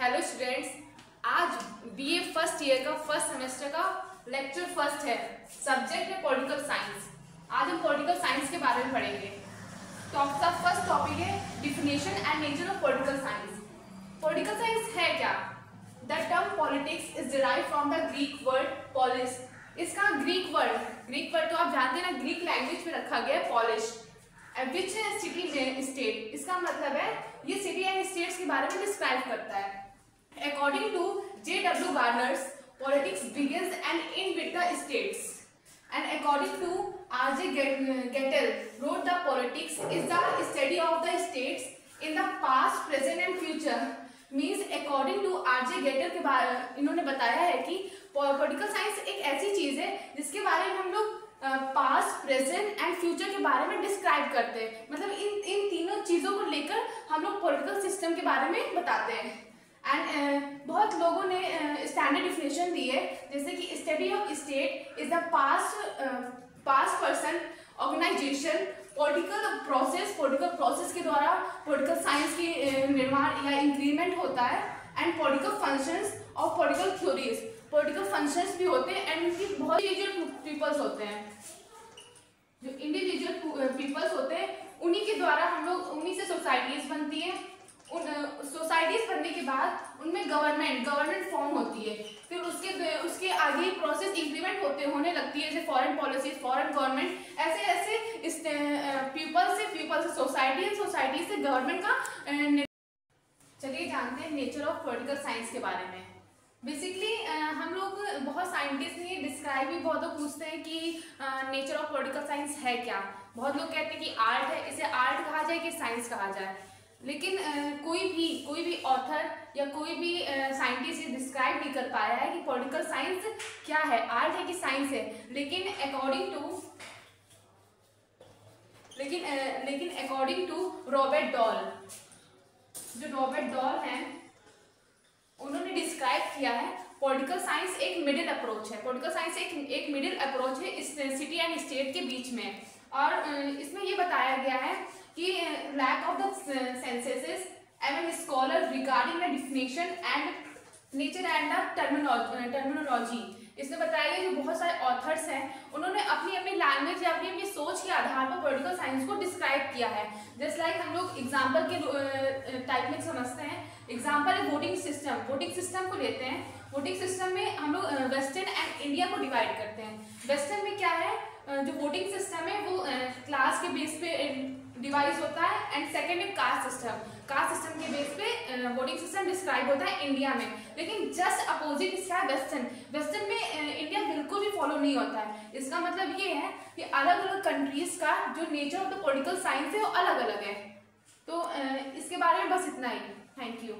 Hello students, आज BA first year का first semester का लेक्चर फर्स्ट है। सब्जेक्ट है पॉलिटिकल साइंस। आज हम पॉलिटिकल साइंस के बारे में पढ़ेंगे। तो आपका फर्स्ट टॉपिक है definition and nature of political science. Political science है क्या? The term politics is derived from the Greek word polis. इसका ग्रीक वर्ड तो आप जानते हैं ना, ग्रीक लैंग्वेज में रखा गया है पॉलिश। विच सिटी स्टेट, इसका मतलब है ये सिटी एंड स्टेट्स के बारे में डिस्क्राइब करता है। According to J.W. Gardner's, politics begins and ends with the states. And according to R.J. Gettel, wrote the politics is the study of the states in the past, present and future. Means according to R.J. Gettel के बारे इन्होंने बताया है कि political science एक ऐसी चीज है जिसके बारे में हम लोग पास्ट, प्रेजेंट एंड फ्यूचर के बारे में डिस्क्राइब करते हैं। मतलब इन तीनों चीजों को लेकर हम लोग पॉलिटिकल सिस्टम के बारे में बताते हैं। एंड बहुत लोगों ने स्टैंडर्ड डिफिनेशन दी है, जैसे कि study of state is the past person organisation political process के द्वारा पॉलिटिकल साइंस की निर्माण या इंक्रीमेंट होता है। एंड पॉलिटिकल फंक्शंस और पॉलिटिकल थ्योरीज, पॉलिटिकल फंक्शंस भी होते हैं एंड उनकी बहुत इंडिविजुअल पीपल्स होते हैं। जो इंडिविजुअल पीपल्स होते हैं उन्हीं के द्वारा हम लोग, उन्हीं से सोसाइटीज बनती है। उन सोसाइटीज बनने के बाद उनमें गवर्नमेंट फॉर्म होती है। फिर उसके आगे प्रोसेस इंक्रीमेंट होने लगती है, जैसे फॉरेन पॉलिसी, फॉरेन गवर्नमेंट, ऐसे पीपल से सोसाइटी से गवर्नमेंट का। चलिए जानते हैं नेचर ऑफ पॉलिटिकल साइंस के बारे में। बेसिकली हम लोग बहुत साइंटिस्ट ने डिस्क्राइब भी बहुत लोग पूछते हैं कि नेचर ऑफ पॉलिटिकल साइंस है क्या। बहुत लोग कहते हैं कि आर्ट है, इसे आर्ट कहा जाए कि साइंस कहा जाए। लेकिन कोई भी ऑथर या कोई भी साइंटिस्ट ये डिस्क्राइब नहीं कर पाया है कि पॉलिटिकल साइंस क्या है, आर्ट है कि साइंस है। लेकिन अकॉर्डिंग टू रॉबर्ट डॉल, जो रॉबर्ट डॉल हैं, उन्होंने डिस्क्राइब किया है पॉलिटिकल साइंस एक मिडिल अप्रोच है। पॉलिटिकल साइंस एक मिडिल अप्रोच है इस सिटी एंड स्टेट के बीच में। और इसमें ये बताया गया है कि lack of the censuses and scholar regarding the definition and nature and the terminology। इसमें बताया गया कि बहुत सारे ऑथर्स हैं, उन्होंने अपनी लैंग्वेज या अपनी सोच के आधार पर पॉलिटिकल साइंस को डिस्क्राइब किया है। जस्ट लाइक हम लोग एग्जाम्पल के टाइप में समझते हैं। एग्जाम्पल है वोटिंग सिस्टम को लेते हैं। वोटिंग सिस्टम में हम लोग वेस्टर्न एंड इंडिया को डिवाइड करते हैं। वेस्टर्न में क्या है, जो वोटिंग सिस्टम है वो क्लास के बेस पे डिवाइस होता है। एंड सेकेंड है कास्ट सिस्टम के बेस पे वोटिंग सिस्टम डिस्क्राइब होता है इंडिया में। लेकिन जस्ट अपोजिट इसका है वेस्टर्न में इंडिया बिल्कुल भी फॉलो नहीं होता है। इसका मतलब ये है कि अलग अलग कंट्रीज का जो nature of the political science है वो अलग अलग है। तो इसके बारे में बस इतना ही। Thank you.